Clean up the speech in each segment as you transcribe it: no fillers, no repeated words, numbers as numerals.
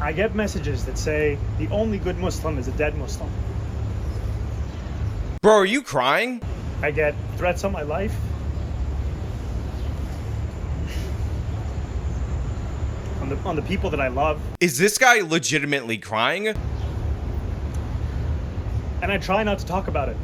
I get messages that say the only good Muslim is a dead Muslim. Bro, are you crying? I get threats on my life. On the people that I love. Is this guy legitimately crying? And I try not to talk about it.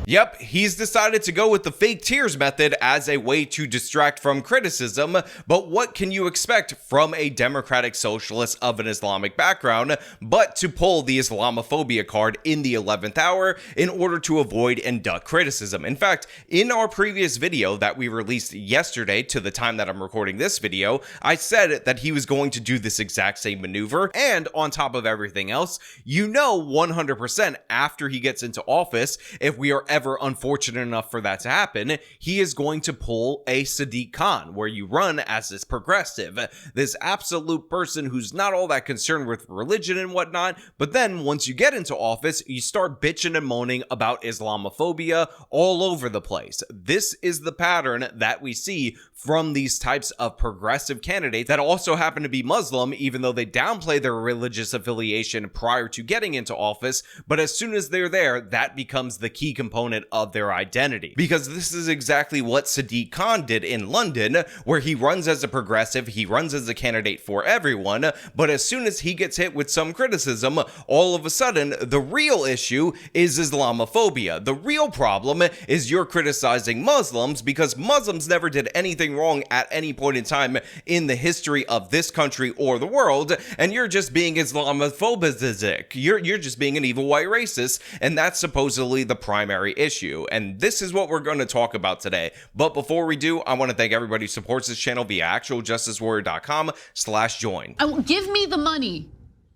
Yep, he's decided to go with the fake tears method as a way to distract from criticism, but what can you expect from a democratic socialist of an Islamic background but to pull the Islamophobia card in the 11th hour in order to avoid and duck criticism? In fact, in our previous video that we released yesterday to the time that I'm recording this video, I said that he was going to do this exact same maneuver, and on top of everything else, you know 100% after he gets into office, if we are ever unfortunate enough for that to happen, he is going to pull a Sadiq Khan, where you run as this progressive, this absolute person who's not all that concerned with religion and whatnot, but then once you get into office, you start bitching and moaning about Islamophobia all over the place. This is the pattern that we see from these types of progressive candidates that also happen to be Muslim, even though they downplay their religious affiliation prior to getting into office, but as soon as they're there, that becomes the key component of their identity. Because this is exactly what Sadiq Khan did in London, where he runs as a progressive, he runs as a candidate for everyone, but as soon as he gets hit with some criticism, all of a sudden, the real issue is Islamophobia. The real problem is you're criticizing Muslims because Muslims never did anything wrong at any point in time in the history of this country or the world, and you're just being Islamophobic. You're just being an evil white racist, and that's supposedly the primary issue. And this is what we're going to talk about today. But before we do, I want to thank everybody who supports this channel via actualjusticewarrior.com/join. Give me the money.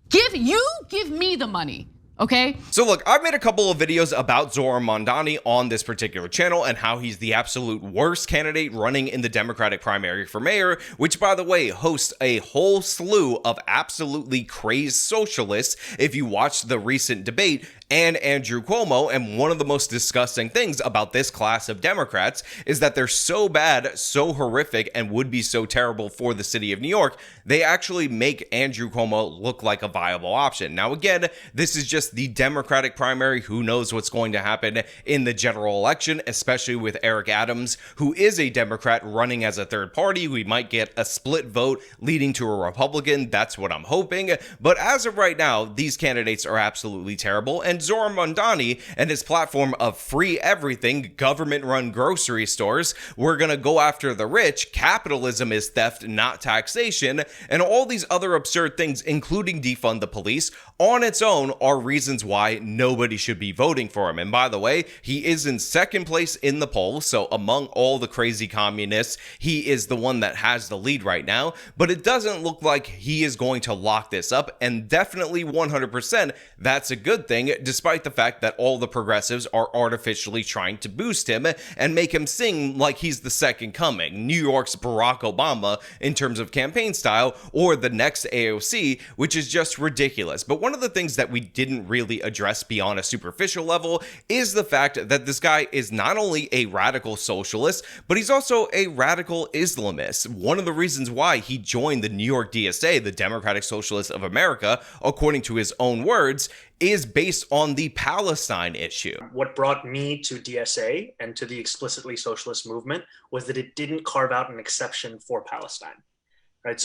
Give me the money. Okay. So look, I've made a couple of videos about Zohran Mamdani on this particular channel and how he's the absolute worst candidate running in the Democratic primary for mayor, which by the way hosts a whole slew of absolutely crazed socialists if you watch the recent debate, and Andrew Cuomo. And one of the most disgusting things about this class of Democrats is that they're so bad, so horrific, and would be so terrible for the city of New York, they actually make Andrew Cuomo look like a viable option. Now again, this is just the Democratic primary. Who knows what's going to happen in the general election, especially with Eric Adams, who is a Democrat running as a third party. We might get a split vote leading to a Republican. That's what I'm hoping. But as of right now, these candidates are absolutely terrible. And Zohran Mamdani and his platform of free everything, government-run grocery stores, we're going to go after the rich, capitalism is theft, not taxation, and all these other absurd things, including defund the police, on its own are reasons why nobody should be voting for him. And by the way, he is in second place in the poll, so among all the crazy communists, he is the one that has the lead right now, but it doesn't look like he is going to lock this up, and definitely 100% that's a good thing, despite the fact that all the progressives are artificially trying to boost him and make him sing like he's the second coming, New York's Barack Obama in terms of campaign style, or the next AOC, which is just ridiculous. But one of the things that we didn't really address beyond a superficial level is the fact that this guy is not only a radical socialist, but he's also a radical Islamist. One of the reasons why he joined the New York DSA, the Democratic Socialists of America, according to his own words, is based on the Palestine issue. What brought me to DSA and to the explicitly socialist movement was that it didn't carve out an exception for Palestine, right?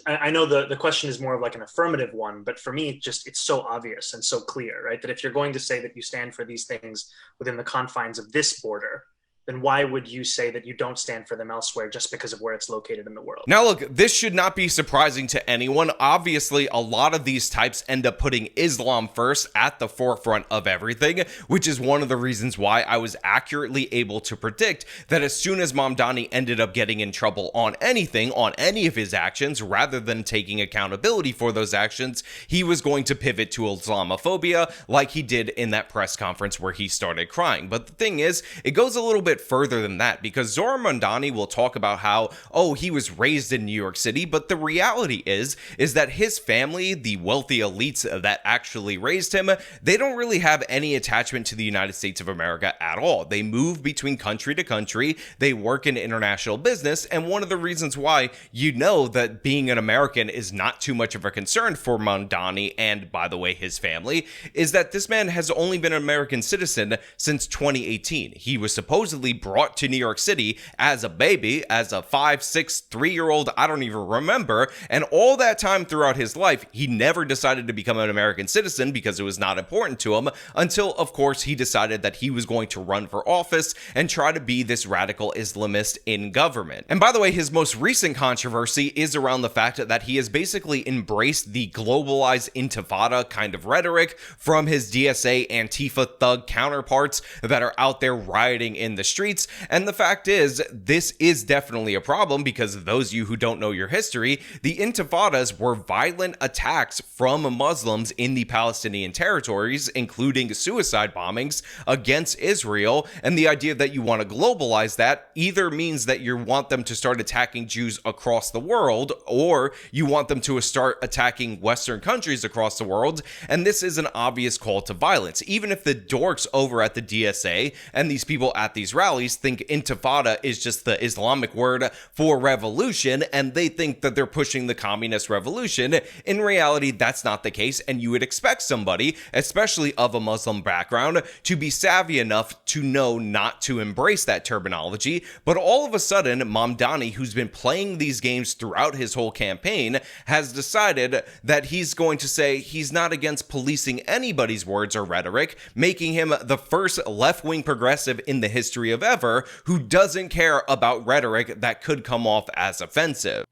I know the question is more of like an affirmative one, but for me, it's so obvious and so clear, right? That if you're going to say that you stand for these things within the confines of this border, then why would you say that you don't stand for them elsewhere just because of where it's located in the world? Now look, this should not be surprising to anyone. Obviously, a lot of these types end up putting Islam first at the forefront of everything, which is one of the reasons why I was accurately able to predict that as soon as Mamdani ended up getting in trouble on anything, on any of his actions, rather than taking accountability for those actions, he was going to pivot to Islamophobia like he did in that press conference where he started crying. But the thing is, it goes a little bit bit further than that, because Zohran Mamdani will talk about how, oh, he was raised in New York City, but the reality is that his family, the wealthy elites that actually raised him, they don't really have any attachment to the United States of America at all. They move between country to country, they work in international business, and one of the reasons why you know that being an American is not too much of a concern for Mamdani and, by the way, his family, is that this man has only been an American citizen since 2018. He was supposedly brought to New York City as a baby, as a 5, 6, 3-year-old, I don't even remember, and all that time throughout his life, he never decided to become an American citizen because it was not important to him until, of course, he decided that he was going to run for office and try to be this radical Islamist in government. And by the way, his most recent controversy is around the fact that he has basically embraced the globalized intifada kind of rhetoric from his DSA Antifa thug counterparts that are out there rioting in the streets. And the fact is, this is definitely a problem because those of you who don't know your history, the intifadas were violent attacks from Muslims in the Palestinian territories, including suicide bombings against Israel. And the idea that you want to globalize that either means that you want them to start attacking Jews across the world, or you want them to start attacking Western countries across the world. And this is an obvious call to violence. Even if the dorks over at the DSA and these people at these rallies think intifada is just the Islamic word for revolution, and they think that they're pushing the communist revolution, in reality, that's not the case. And you would expect somebody, especially of a Muslim background, to be savvy enough to know not to embrace that terminology. But all of a sudden, Mamdani, who's been playing these games throughout his whole campaign, has decided that he's going to say he's not against policing anybody's words or rhetoric, making him the first left-wing progressive in the history of ever who doesn't care about rhetoric that could come off as offensive.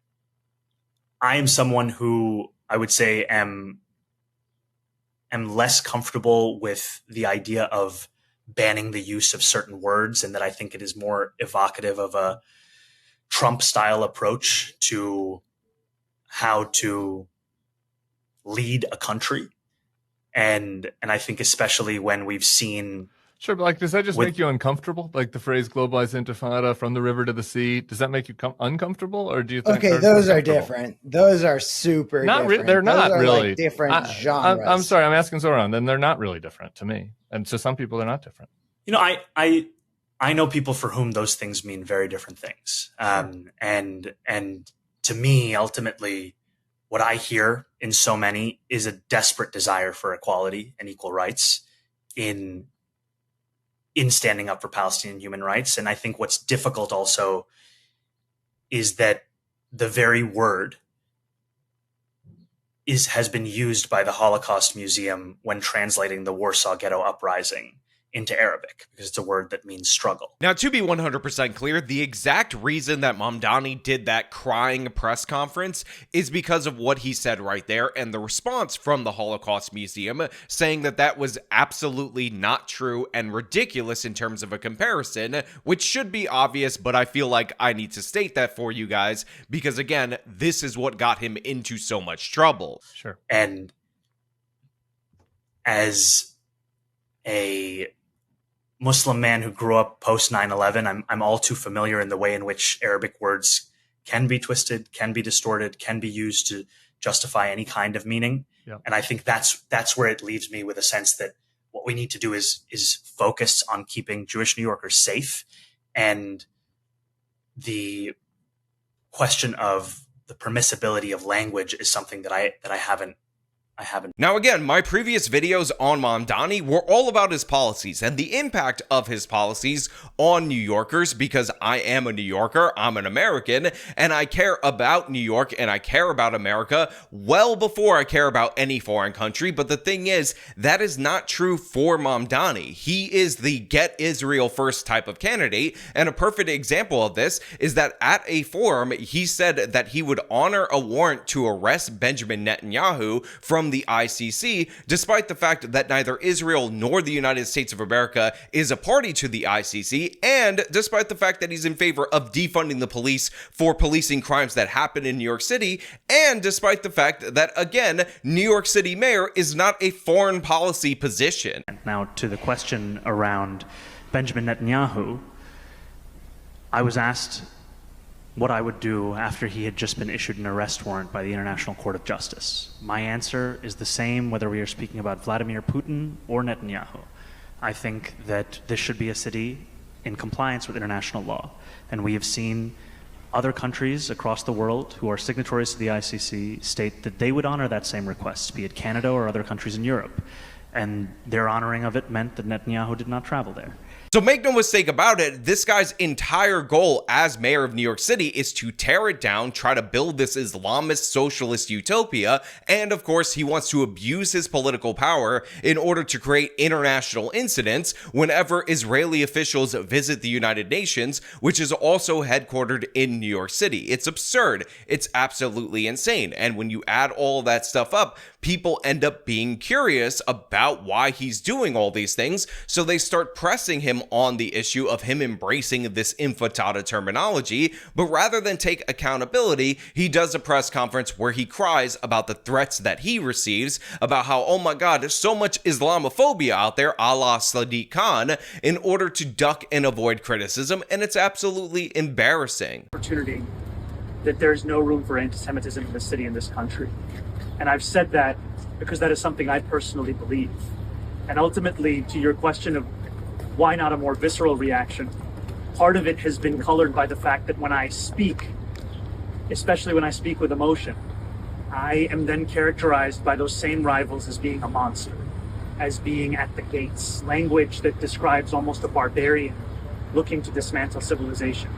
I am someone who I would say am less comfortable with the idea of banning the use of certain words, and that I think it is more evocative of a Trump-style approach to how to lead a country. And I think especially when we've seen... Sure, but like, does that just make you uncomfortable? Like the phrase globalized intifada, from the river to the sea, does that make you uncomfortable? Or do you think... Okay, those are different. Those are super different. They're not those are really. Like different genres. I'm sorry, I'm asking Zohran. Then they're not really different to me. And to some people, they're not different. You know, I know people for whom those things mean very different things. And to me, ultimately, what I hear in so many is a desperate desire for equality and equal rights in standing up for Palestinian human rights. And I think what's difficult also is that the very word has been used by the Holocaust Museum when translating the Warsaw Ghetto Uprising into Arabic, because it's a word that means struggle. Now, to be 100% clear, the exact reason that Mamdani did that crying press conference is because of what he said right there, and the response from the Holocaust Museum saying that that was absolutely not true and ridiculous in terms of a comparison, which should be obvious, but I feel like I need to state that for you guys, because again, this is what got him into so much trouble. Sure. And as a Muslim man who grew up post 9/11, I'm all too familiar in the way in which Arabic words can be twisted, can be distorted, can be used to justify any kind of meaning. Yeah. And I think that's where it leaves me with a sense that what we need to do is focus on keeping Jewish New Yorkers safe. And the question of the permissibility of language is something that I haven't. Now again, my previous videos on Mamdani were all about his policies and the impact of his policies on New Yorkers, because I am a New Yorker, I'm an American, and I care about New York and I care about America well before I care about any foreign country. But the thing is, that is not true for Mamdani. He is the get Israel first type of candidate, and a perfect example of this is that at a forum, he said that he would honor a warrant to arrest Benjamin Netanyahu from the ICC, despite the fact that neither Israel nor the United States of America is a party to the ICC, and despite the fact that he's in favor of defunding the police for policing crimes that happen in New York City, and despite the fact that, again, New York City mayor is not a foreign policy position. Now, to the question around Benjamin Netanyahu, I was asked what I would do after he had just been issued an arrest warrant by the International Court of Justice. My answer is the same whether we are speaking about Vladimir Putin or Netanyahu. I think that this should be a city in compliance with international law. And we have seen other countries across the world who are signatories to the ICC state that they would honor that same request, be it Canada or other countries in Europe. And their honoring of it meant that Netanyahu did not travel there. So make no mistake about it, this guy's entire goal as mayor of New York City is to tear it down, try to build this Islamist socialist utopia, and of course he wants to abuse his political power in order to create international incidents whenever Israeli officials visit the United Nations, which is also headquartered in New York City. It's absurd. It's absolutely insane. And when you add all that stuff up, people end up being curious about why he's doing all these things, so they start pressing him on the issue of him embracing this infatada terminology. But rather than take accountability, he does a press conference where he cries about the threats that he receives, about how, oh my god, there's so much Islamophobia out there, a la Sadiq Khan, in order to duck and avoid criticism, and it's absolutely embarrassing. Opportunity that there's no room for anti-Semitism in this city, in this country. And I've said that because that is something I personally believe. And ultimately, to your question of why not a more visceral reaction, part of it has been colored by the fact that when I speak, especially when I speak with emotion, I am then characterized by those same rivals as being a monster, as being at the gates, language that describes almost a barbarian looking to dismantle civilization.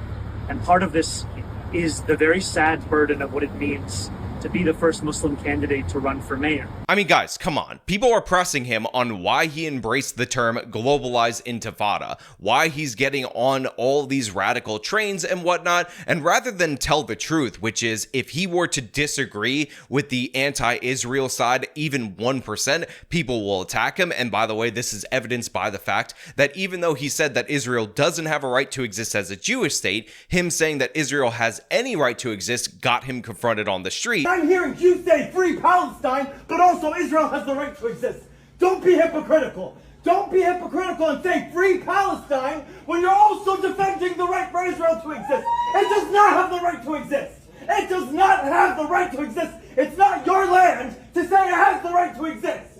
And part of this is the very sad burden of what it means to be the first Muslim candidate to run for mayor. I mean, guys, come on. People are pressing him on why he embraced the term globalized intifada, why he's getting on all these radical trains and whatnot. And rather than tell the truth, which is if he were to disagree with the anti-Israel side, even 1%, people will attack him. And by the way, this is evidenced by the fact that even though he said that Israel doesn't have a right to exist as a Jewish state, him saying that Israel has any right to exist got him confronted on the street. I'm hearing you say free Palestine, but also Israel has the right to exist. Don't be hypocritical. Don't be hypocritical and say free Palestine when you're also defending the right for Israel to exist. It does not have the right to exist. It does not have the right to exist. It's not your land to say it has the right to exist.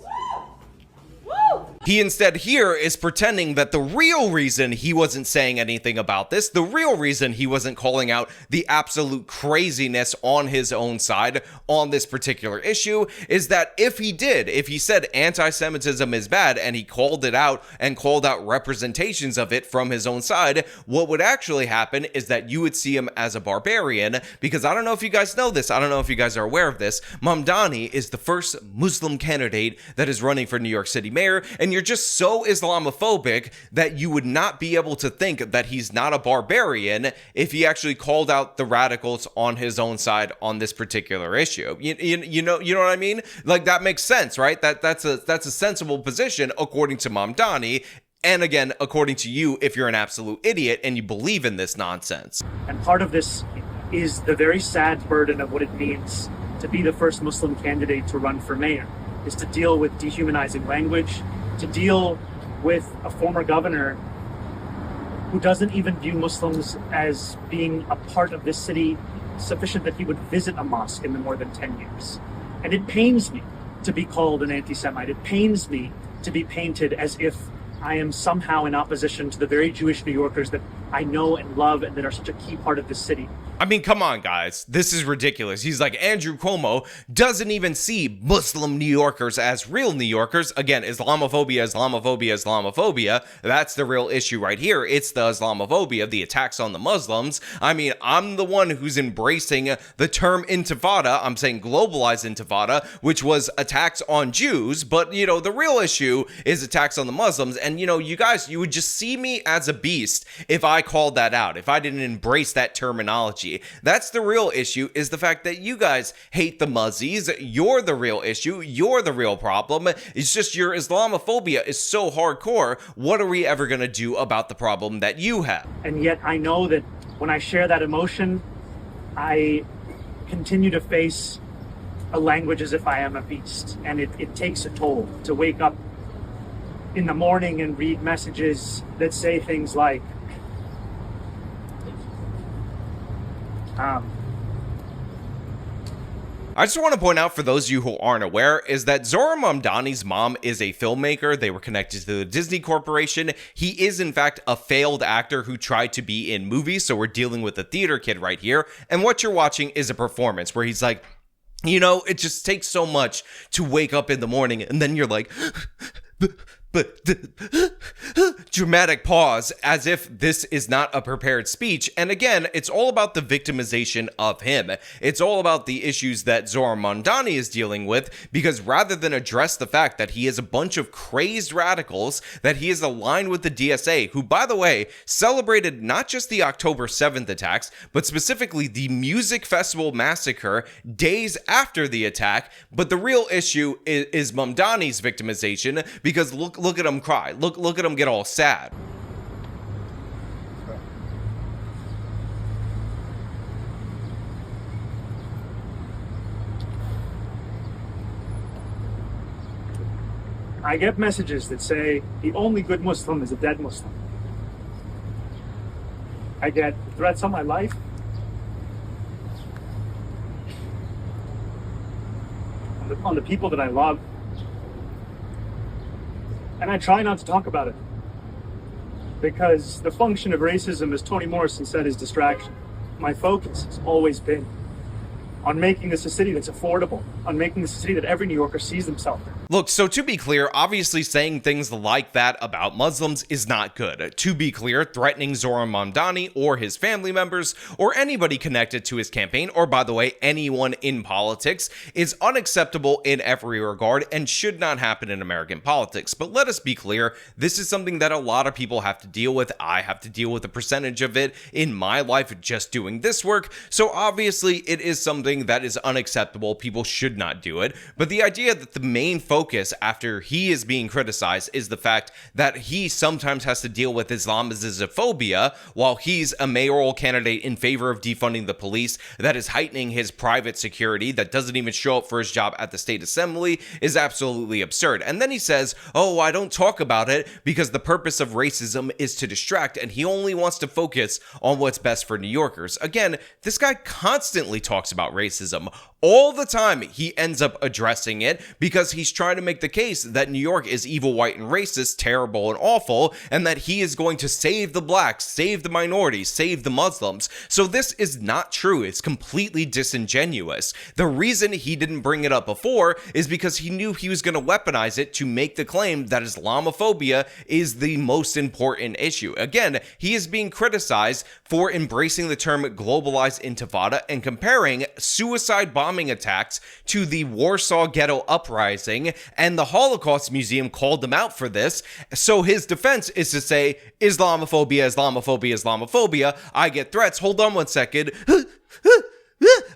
He instead here is pretending that the real reason he wasn't saying anything about this, the real reason he wasn't calling out the absolute craziness on his own side on this particular issue, is that if he said anti-Semitism is bad and he called it out and called out representations of it from his own side, what would actually happen is that you would see him as a barbarian, because I don't know if you guys know this, I don't know if you guys are aware of this, Mamdani is the first Muslim candidate that is running for New York City mayor, and you're just so Islamophobic that you would not be able to think that he's not a barbarian if he actually called out the radicals on his own side on this particular issue. You know what I mean? Like, that makes sense, right? That's a sensible position according to Mamdani. And again, according to you, if you're an absolute idiot and you believe in this nonsense. And part of this is the very sad burden of what it means to be the first Muslim candidate to run for mayor, is to deal with dehumanizing language, to deal with a former governor who doesn't even view Muslims as being a part of this city sufficient that he would visit a mosque in the more than 10 years. And it pains me to be called an anti-Semite. It pains me to be painted as if I am somehow in opposition to the very Jewish New Yorkers that I know and love and that are such a key part of this city. I mean, come on, guys. This is ridiculous. He's like, Andrew Cuomo doesn't even see Muslim New Yorkers as real New Yorkers. Again, Islamophobia, Islamophobia, Islamophobia. That's the real issue right here. It's the Islamophobia, the attacks on the Muslims. I mean, I'm the one who's embracing the term intifada. I'm saying globalized intifada, which was attacks on Jews. But, you know, the real issue is attacks on the Muslims. And, you know, you guys, you would just see me as a beast if I called that out, if I didn't embrace that terminology. That's the real issue, is the fact that you guys hate the Muzzies. You're the real issue. You're the real problem. It's just your Islamophobia is so hardcore. What are we ever going to do about the problem that you have? And yet I know that when I share that emotion, I continue to face a language as if I am a beast. And it takes a toll to wake up in the morning and read messages that say things like, I just want to point out for those of you who aren't aware is that Zohran Mamdani's mom is a filmmaker. They were connected to the Disney Corporation. He is in fact a failed actor who tried to be in movies. So we're dealing with a theater kid right here. And what you're watching is a performance where he's like, you know, it just takes so much to wake up in the morning and then you're like, dramatic pause as if this is not a prepared speech. And again, it's all about the victimization of him. It's all about the issues that Zohran Mamdani is dealing with, because rather than address the fact that he is a bunch of crazed radicals, that he is aligned with the DSA, who, by the way, celebrated not just the October 7th attacks, but specifically the music festival massacre days after the attack. But the real issue is Mamdani's victimization, because look at him cry. Look at him get all sad. I get messages that say the only good Muslim is a dead Muslim. I get threats on my life. On the people that I love. And I try not to talk about it, because the function of racism, as Toni Morrison said, is distraction. My focus has always been on making this a city that's affordable, on making this a city that every New Yorker sees themselves in. Look, so to be clear, obviously saying things like that about Muslims is not good. To be clear, threatening Zohran Mamdani or his family members or anybody connected to his campaign, or by the way, anyone in politics, is unacceptable in every regard and should not happen in American politics. But let us be clear, this is something that a lot of people have to deal with. I have to deal with a percentage of it in my life just doing this work. So obviously it is something that is unacceptable. People should not do it. But the idea that the main focus after he is being criticized is the fact that he sometimes has to deal with Islamophobia while he's a mayoral candidate in favor of defunding the police that is heightening his private security, that doesn't even show up for his job at the state assembly, is absolutely absurd. And then he says, oh, I don't talk about it because the purpose of racism is to distract and he only wants to focus on what's best for New Yorkers. Again, this guy constantly talks about racism. All the time he ends up addressing it because he's trying to make the case that New York is evil, white, and racist, terrible, and awful, and that he is going to save the blacks, save the minorities, save the Muslims. So this is not true. It's completely disingenuous. The reason he didn't bring it up before is because he knew he was going to weaponize it to make the claim that Islamophobia is the most important issue. Again, he is being criticized for embracing the term globalized intifada and comparing suicide bombing attacks to the Warsaw Ghetto Uprising, and the Holocaust Museum called them out for this. So his defense is to say, Islamophobia, Islamophobia, Islamophobia. I get threats. Hold on one second.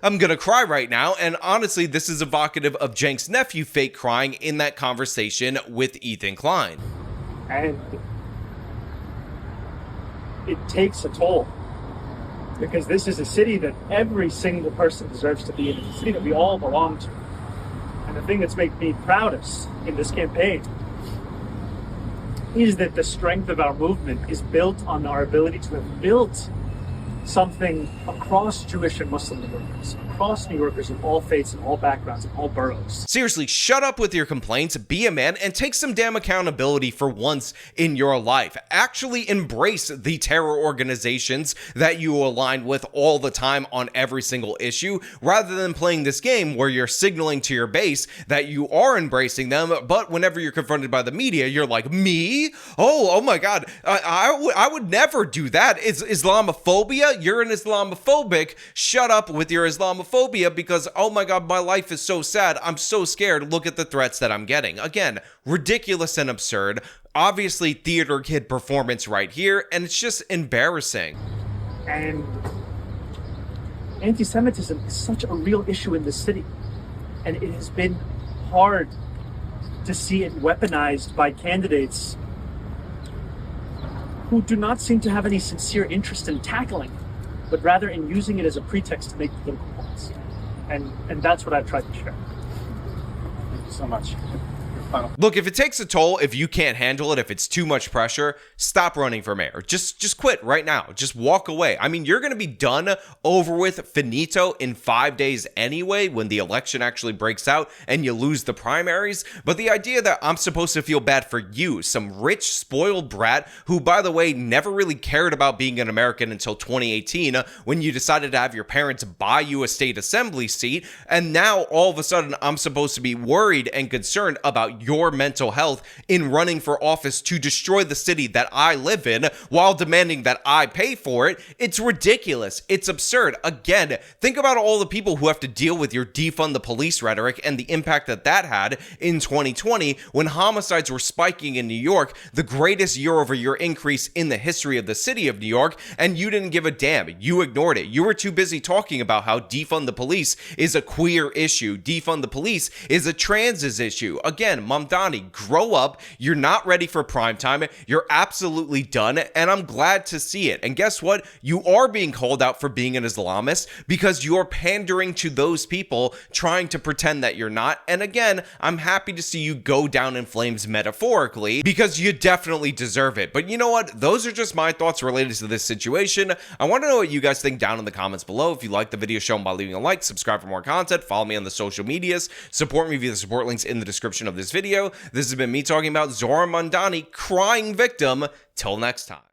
I'm gonna cry right now. And honestly, this is evocative of Cenk's nephew fake crying in that conversation with Ethan Klein. And it takes a toll, because this is a city that every single person deserves to be in. It's a city that we all belong to. And the thing that's made me proudest in this campaign is that the strength of our movement is built on our ability to have built something across Jewish and Muslim New Yorkers, across New Yorkers of all faiths and all backgrounds and all boroughs. Seriously, shut up with your complaints, be a man, and take some damn accountability for once in your life. Actually embrace the terror organizations that you align with all the time on every single issue, rather than playing this game where you're signaling to your base that you are embracing them, but whenever you're confronted by the media, you're like, me? Oh my God, I would never do that. It's Islamophobia. You're an Islamophobic. Shut up with your Islamophobia, because, oh my God, my life is so sad. I'm so scared. Look at the threats that I'm getting. Again, ridiculous and absurd. Obviously, theater kid performance right here, and it's just embarrassing. And anti-Semitism is such a real issue in this city. And it has been hard to see it weaponized by candidates who do not seem to have any sincere interest in tackling, but rather in using it as a pretext to make political points. And that's what I've tried to share. Thank you so much. Look, if it takes a toll, if you can't handle it, if it's too much pressure, stop running for mayor. Just quit right now. Just walk away. I mean, you're going to be done, over with, finito in 5 days anyway when the election actually breaks out and you lose the primaries. But the idea that I'm supposed to feel bad for you, some rich, spoiled brat who, by the way, never really cared about being an American until 2018 when you decided to have your parents buy you a state assembly seat, and now all of a sudden I'm supposed to be worried and concerned about your mental health in running for office to destroy the city that I live in while demanding that I pay for it. It's ridiculous. It's absurd. Again, think about all the people who have to deal with your defund the police rhetoric and the impact that that had in 2020 when homicides were spiking in New York, the greatest year-over-year increase in the history of the city of New York, and you didn't give a damn. You ignored it. You were too busy talking about how defund the police is a queer issue. Defund the police is a transes issue. Again, Mamdani, grow up. You're not ready for prime time. You're absolutely done, and I'm glad to see it. And guess what? You are being called out for being an Islamist because you're pandering to those people trying to pretend that you're not. And again, I'm happy to see you go down in flames metaphorically because you definitely deserve it. But you know what? Those are just my thoughts related to this situation. I want to know what you guys think down in the comments below. If you like the video, show them by leaving a like, subscribe for more content, follow me on the social medias, support me via the support links in the description of this video. This has been me talking about Zohran Mamdani, crying victim. Till next time.